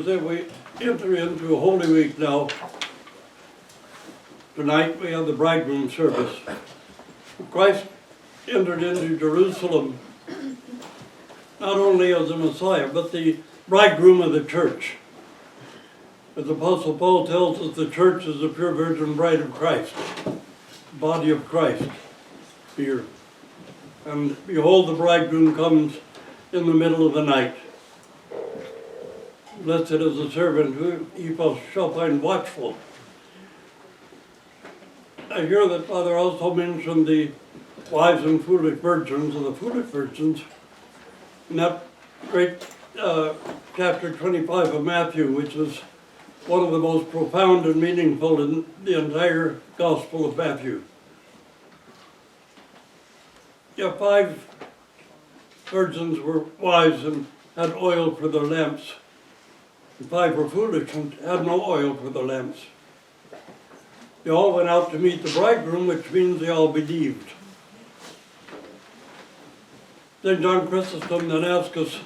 said, we enter into Holy Week now. Tonight we have the bridegroom service. Christ entered into Jerusalem not only as the Messiah, but the bridegroom of the church. As Apostle Paul tells us, the church is the pure virgin bride of Christ, the body of Christ here. And behold, the bridegroom comes in the middle of the night. Blessed is the servant who he shall find watchful. I hear that Father also mentioned the wise and foolish virgins, and the foolish virgins in that great chapter 25 of Matthew, which is one of the most profound and meaningful in the entire Gospel of Matthew. Yeah, 5 virgins were wise and had oil for their lamps. And 5 were foolish and had no oil for their lamps. They all went out to meet the bridegroom, which means they all believed. Then John Chrysostom then asked us,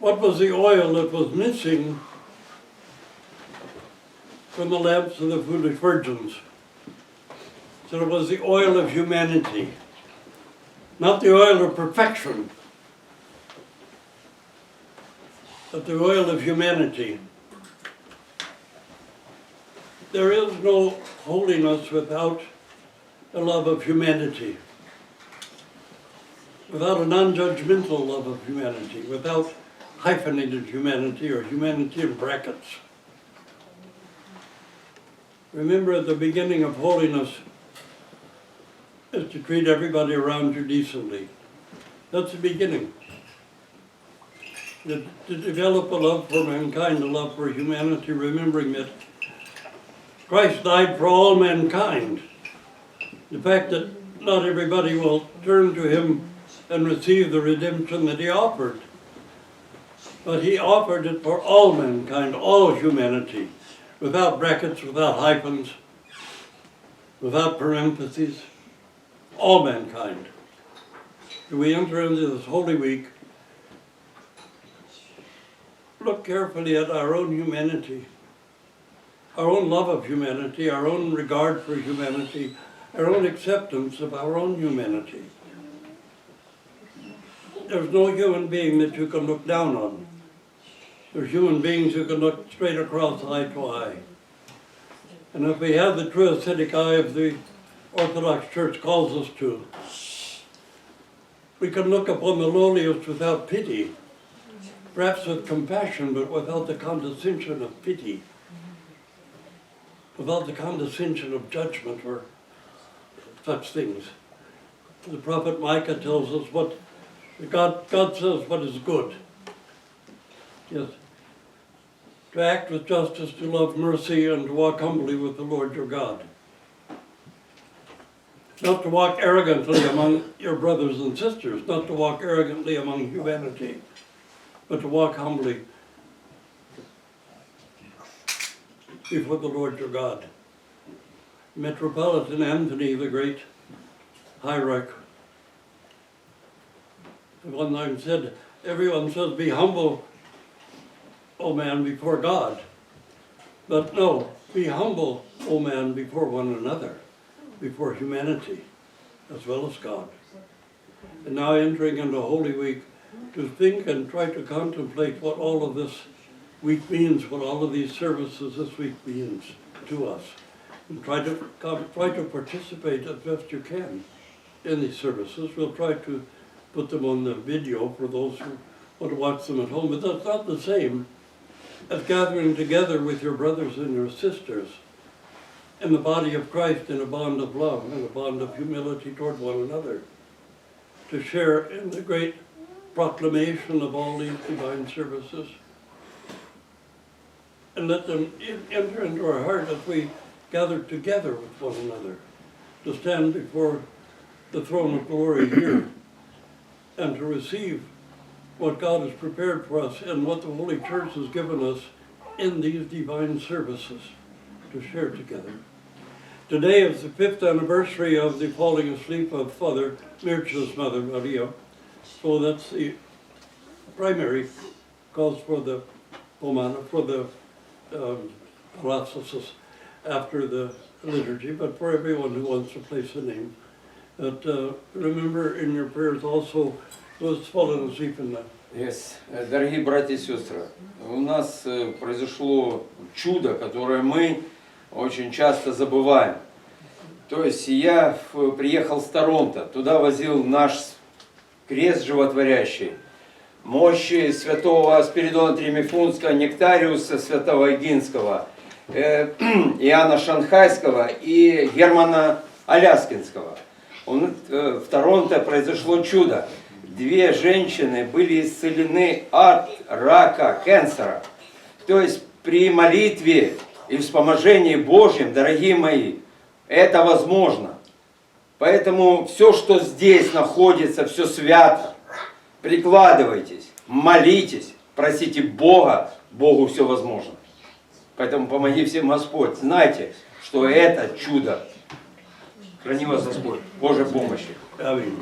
what was the oil that was missing from the lamps of the foolish virgins? So it was the oil of humanity, not the oil of perfection, but the oil of humanity. There is no holiness without a love of humanity, without a non-judgmental love of humanity, without hyphenated humanity or humanity in brackets. Remember, at the beginning of holiness is to treat everybody around you decently. That's the beginning. To develop a love for mankind, a love for humanity, remembering that Christ died for all mankind. The fact that not everybody will turn to him and receive the redemption that he offered. But he offered it for all mankind, all humanity, without brackets, without hyphens, without parentheses, all mankind. Do we enter into this Holy Week? Look carefully at our own humanity, our own love of humanity, our own regard for humanity, our own acceptance of our own humanity. There's no human being that you can look down on. There's human beings who can look straight across eye to eye. And if we have the true ascetic eye of the Orthodox Church calls us to, we can look upon the lowliest without pity, perhaps with compassion, but without the condescension of pity, without the condescension of judgment or such things. The prophet Micah tells us what God says what is good. Yes. To act with justice, to love mercy, and to walk humbly with the Lord your God. Not to walk arrogantly among your brothers and sisters, not to walk arrogantly among humanity, but to walk humbly before the Lord your God. Metropolitan Anthony, the great hierarch, one time said, everyone says, be humble, O man, before God. But no, be humble, O man, before one another, before humanity, as well as God. And now entering into Holy Week, to think and try to contemplate what all of this week means, what all of these services this week means to us. And try to participate as best you can in these services. We'll try to put them on the video for those who want to watch them at home, but that's not the same as gathering together with your brothers and your sisters in the body of Christ in a bond of love and a bond of humility toward one another, to share in the great proclamation of all these divine services, and let them enter into our heart as we gather together with one another, to stand before the throne of glory here and to receive what God has prepared for us and what the Holy Church has given us in these divine services to share together. Today is the 5th anniversary of the falling asleep of Father Mircea Mother Maria. So that's the primary cause for the oh man, for the paralysis after the liturgy, but for everyone who wants to place a name. But remember in your prayers also those fallen asleep in the... Yes. Дорогие братья и сестры, у нас произошло чудо, которое мы очень часто забываем. То есть я приехал с Торонто, туда возил наш крест животворящий, мощи святого Спиридона Тримифунского, Нектариуса святого Эгинского, Иоанна Шанхайского и Германа Аляскинского. В Торонто произошло чудо. 2 женщины были исцелены от рака, канцера. То есть при молитве и вспоможении Божьем, дорогие мои, это возможно. Поэтому все, что здесь находится, все свято. Прикладывайтесь, молитесь, просите Бога, Богу все возможно. Поэтому помоги всем Господь. Знайте, что это чудо. Храни вас Господь. Божьей помощи. Аминь.